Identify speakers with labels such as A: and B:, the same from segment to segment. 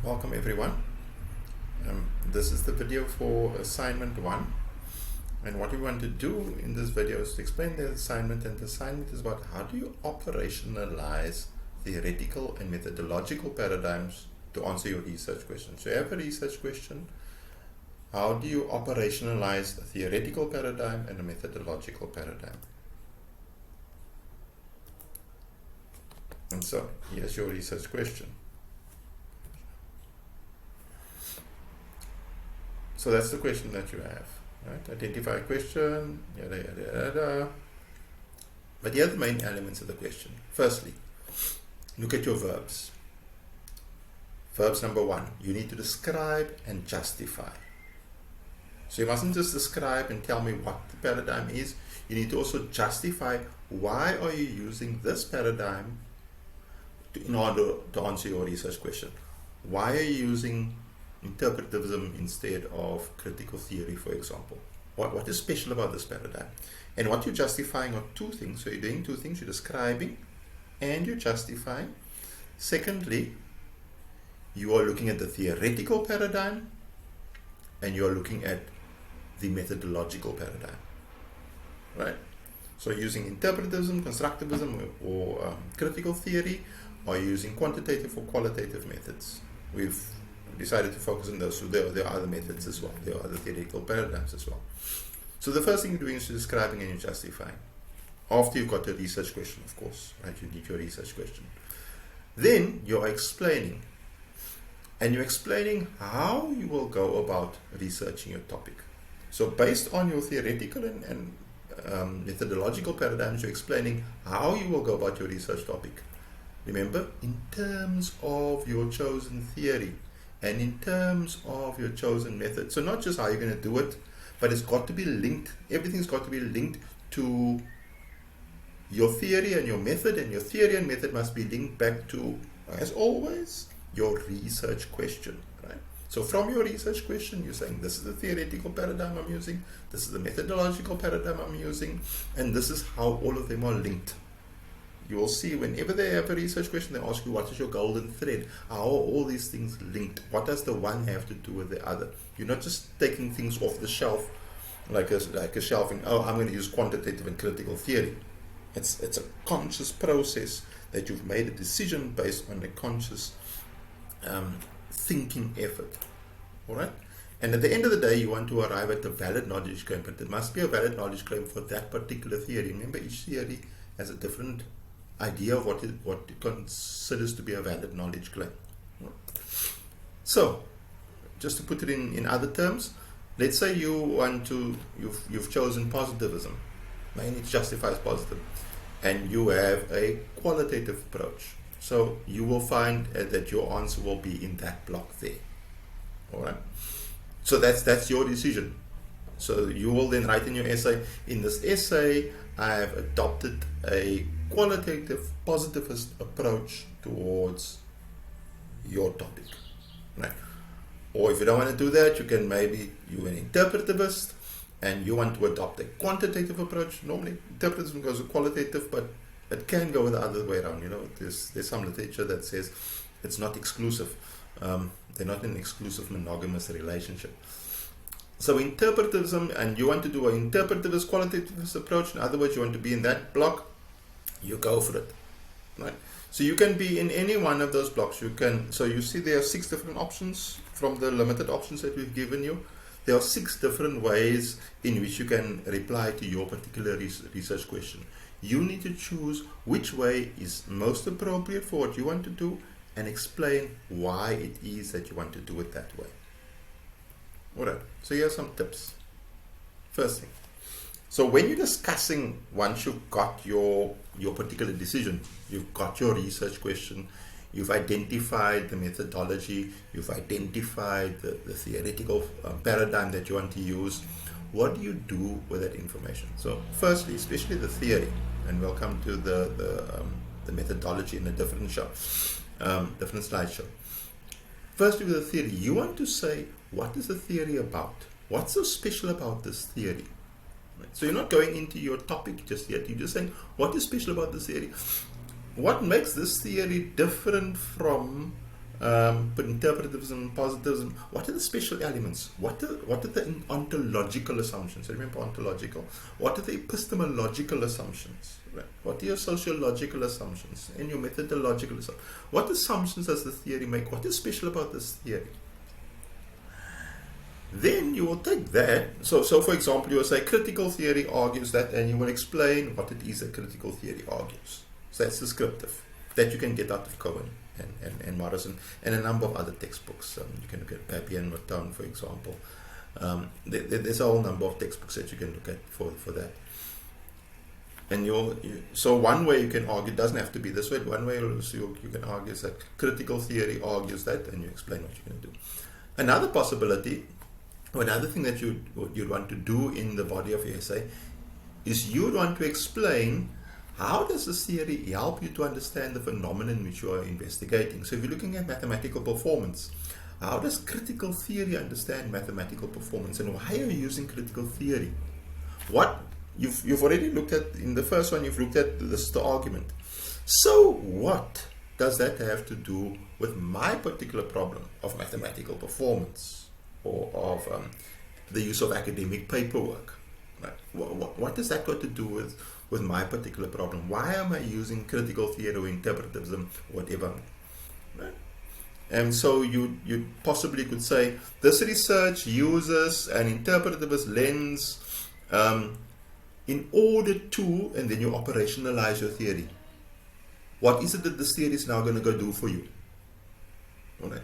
A: Welcome everyone. This is the video for assignment 1, and what we want to do in this video is to explain the assignment, and the assignment is about how do you operationalize theoretical and methodological paradigms to answer your research question. So you have a research question, how do you operationalize a theoretical paradigm and a methodological paradigm? And so here's your research question. So that's the question that you have, right? Identify a question, yada, yada, yada. But here are the main elements of the question. Firstly, look at your verbs. Verbs number 1, you need to describe and justify. So you mustn't just describe and tell me what the paradigm is. You need to also justify why are you using this paradigm in order to answer your research question. Why are you using interpretivism instead of critical theory, for example? What is special about this paradigm? And what you're justifying are two things. So you're doing two things. You're describing and you're justifying. Secondly, you are looking at the theoretical paradigm and you are looking at the methodological paradigm, right? So using interpretivism, constructivism, or critical theory, or using quantitative or qualitative methods. We've decided to focus on those. So there are other methods as well. There are other theoretical paradigms as well. So the first thing you're doing is describing and you're justifying. After you've got a research question, of course, right? You need your research question. Then you're explaining. And you're explaining how you will go about researching your topic. So based on your theoretical and methodological paradigms, you're explaining how you will go about your research topic. Remember, in terms of your chosen theory and in terms of your chosen method. So not just how you're going to do it, but it's got to be linked. Everything's got to be linked to your theory and your method, and your theory and method must be linked back to, as always, your research question, right? So from your research question, you're saying this is the theoretical paradigm I'm using, this is the methodological paradigm I'm using, and this is how all of them are linked. You will see whenever they have a research question, they ask you, what is your golden thread? How are all these things linked? What does the one have to do with the other? You're not just taking things off the shelf, like a shelving, oh, I'm going to use quantitative and critical theory. It's a conscious process that you've made a decision based on a conscious thinking effort. All right? And at the end of the day, you want to arrive at a valid knowledge claim, but there must be a valid knowledge claim for that particular theory. Remember, each theory has a different idea of what it considers to be a valid knowledge claim. So, just to put it in other terms, let's say you've chosen positivism, mainly it justifies positive, and you have a qualitative approach. So you will find that your answer will be in that block there. All right. So that's your decision. So you will then write in your essay, in this essay, I have adopted a qualitative, positivist approach towards your topic, right? Or if you don't want to do that, you can you're an interpretivist and you want to adopt a quantitative approach. Normally, interpretivism goes with qualitative, but it can go the other way around. You know, there's some literature that says it's not exclusive. They're not in an exclusive monogamous relationship. So interpretivism, and you want to do an interpretivist, qualitativist approach. In other words, you want to be in that block, you go for it, right? So you can be in any one of those blocks. So you see there are 6 different options from the limited options that we've given you. There are 6 different ways in which you can reply to your particular research question. You need to choose which way is most appropriate for what you want to do and explain why it is that you want to do it that way. Alright, so here are some tips. First thing, so when you're discussing, once you've got your particular decision, you've got your research question, you've identified the methodology, you've identified the theoretical paradigm that you want to use, what do you do with that information? So firstly, especially the theory, and we'll come to the methodology in a different show, different slideshow. Firstly, with the theory, you want to say, what is the theory about? What's so special about this theory? Right? So you're not going into your topic just yet. You're just saying, what is special about this theory? What makes this theory different from But interpretivism, positivism, what are the special elements? What are the ontological assumptions? Remember ontological. What are the epistemological assumptions? Right? What are your sociological assumptions and your methodological assumptions? What assumptions does the theory make? What is special about this theory? Then you will take that. So for example, you will say critical theory argues that, and you will explain what it is that critical theory argues. So that's descriptive. That you can get out of Cohen and Morrison and a number of other textbooks. You can look at Papier and Maton, for example. There's a whole number of textbooks that you can look at for that. And so one way you can argue, it doesn't have to be this way. One way you can argue is that critical theory argues that, and you explain what you're going to do. Another possibility, or another thing that you'd want to do in the body of your essay, is you'd want to explain how does this theory help you to understand the phenomenon which you are investigating. So if you're looking at mathematical performance, how does critical theory understand mathematical performance, and why are you using critical theory? What you've already looked at in the first one, you've looked at the argument. So what does that have to do with my particular problem of mathematical performance, or of the use of academic paperwork? Right? What does that got to do with my particular problem? Why am I using critical theory or interpretivism, whatever? Right? And so you possibly could say this research uses an interpretivist lens in order to, and then you operationalize your theory. What is it that this theory is now going to go do for you? All right.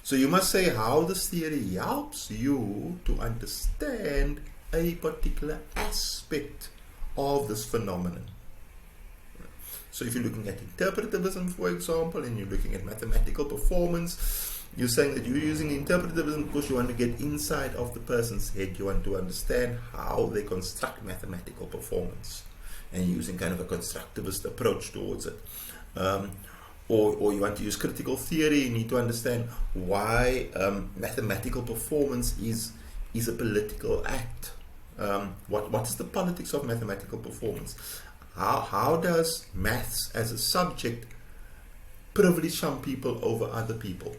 A: So you must say how this theory helps you to understand a particular aspect of this phenomenon. So if you're looking at interpretivism, for example, and you're looking at mathematical performance, you're saying that you're using interpretivism because you want to get inside of the person's head. You want to understand how they construct mathematical performance, and using kind of a constructivist approach towards it. Or you want to use critical theory, you need to understand why mathematical performance is a political act. What is the politics of mathematical performance? How does maths as a subject privilege some people over other people?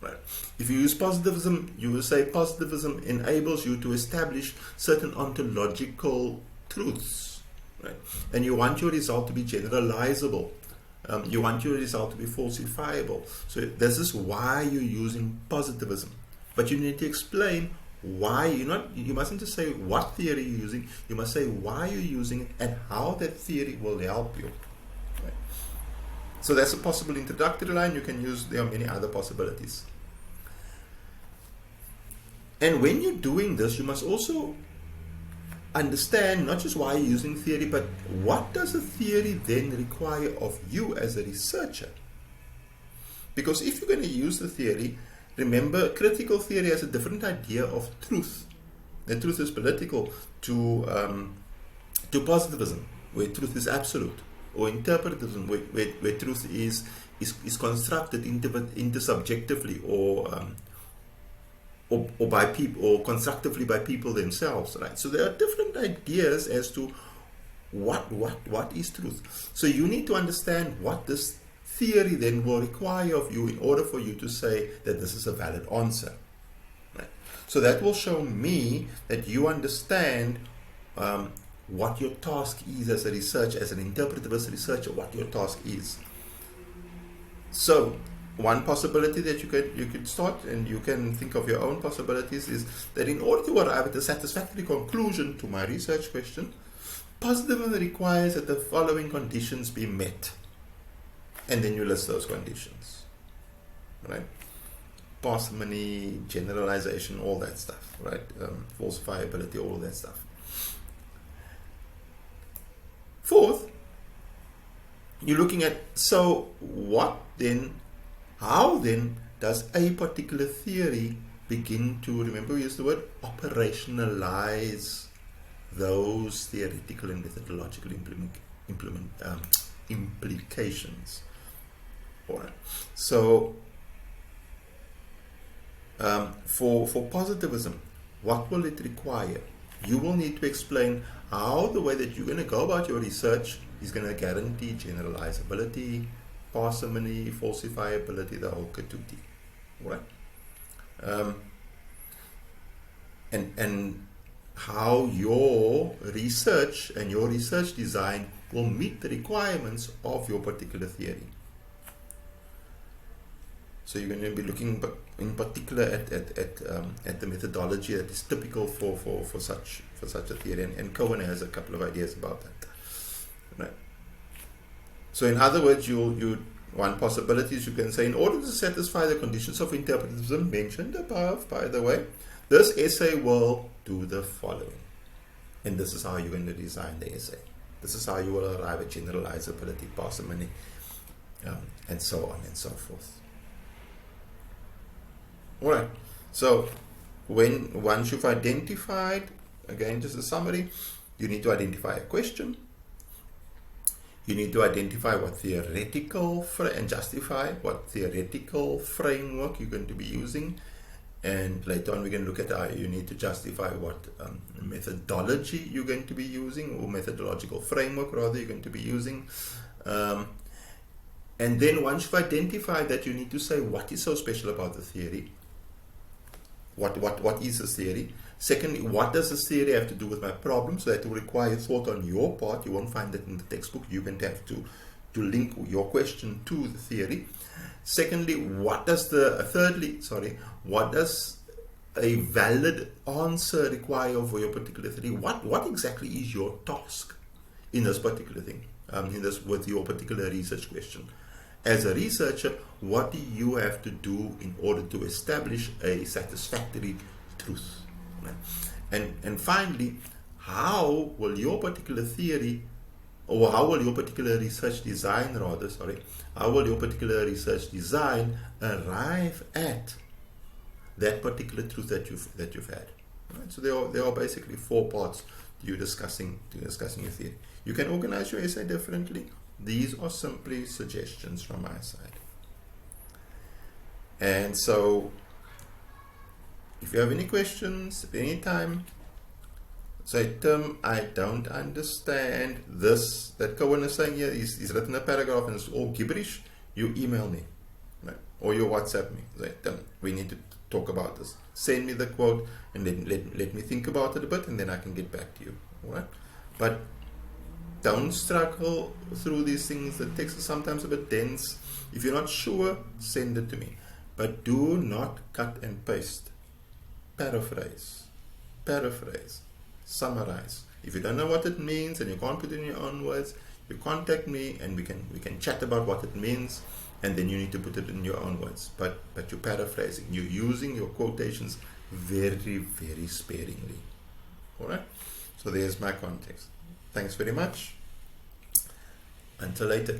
A: Right. If you use positivism, you will say positivism enables you to establish certain ontological truths. Right? And you want your result to be generalizable. You want your result to be falsifiable. So this is why you're using positivism. But you need to explain why you mustn't just say what theory you're using, you must say why you're using it and how that theory will help you. Right? So that's a possible introductory line. You can use, there are many other possibilities. And when you're doing this, you must also understand not just why you're using theory, but what does the theory then require of you as a researcher? Because if you're going to use the theory, remember, critical theory has a different idea of truth. The truth is political to positivism, where truth is absolute, or interpretivism, where truth is constructed intersubjectively or by people, or constructively by people themselves, right? So there are different ideas as to what is truth. So you need to understand what this theory then will require of you in order for you to say that this is a valid answer. Right? So that will show me that you understand what your task is as a researcher, as an interpretivist researcher, what your task is. So one possibility that you could start, and you can think of your own possibilities, is that in order to arrive at a satisfactory conclusion to my research question, positivism requires that the following conditions be met. And then you list those conditions. Right? Parsimony, generalization, all that stuff. Right? Falsifiability, all that stuff. Fourth, you're looking at, so what then, how then does a particular theory begin to, remember we used the word, operationalize those theoretical and methodological implications. All right. So for positivism, what will it require? You will need to explain how the way that you're going to go about your research is going to guarantee generalizability, parsimony, falsifiability, the whole katuti. Right? And how your research and your research design will meet the requirements of your particular theory. So you're going to be looking in particular at the methodology that is typical for such a theory, and Cohen has a couple of ideas about that. Right. So in other words, one possibility is you can say, in order to satisfy the conditions of interpretism mentioned above, by the way, this essay will do the following. And this is how you're going to design the essay. This is how you will arrive at generalizability, parsimony, and so on and so forth. Alright, so once you've identified, again just a summary, you need to identify a question, you need to identify what theoretical and justify what theoretical framework you're going to be using, and later on we're going to look at how you need to justify what methodology you're going to be using, or methodological framework rather you're going to be using. And then once you've identified that, you need to say what is so special about the theory. What is this theory? Secondly, what does this theory have to do with my problem? So that will require thought on your part. You won't find it in the textbook. You're going to have to link your question to the theory. Secondly, what does a valid answer require for your particular theory? What exactly is your task in this particular thing? With your particular research question. As a researcher, what do you have to do in order to establish a satisfactory truth? And finally, how will your particular theory, or how will your particular research design arrive at that particular truth that you've had? Right? So there are basically 4 parts to you discussing your theory. You can organize your essay differently. These are simply suggestions from my side. And so, if you have any questions at any time, say, Tim, I don't understand this that Cohen is saying here. He's written a paragraph and it's all gibberish. You email me, right? Or you WhatsApp me. Say, Tim, we need to talk about this. Send me the quote and then let me think about it a bit, and then I can get back to you. All right? But don't struggle through these things. The text is sometimes a bit dense. If you're not sure, send it to me. But do not cut and paste. Paraphrase, summarize. If you don't know what it means and you can't put it in your own words, you contact me and we can chat about what it means, and then you need to put it in your own words. But you're paraphrasing. You're using your quotations very, very sparingly. Alright? So there's my context. Thanks very much. Until later.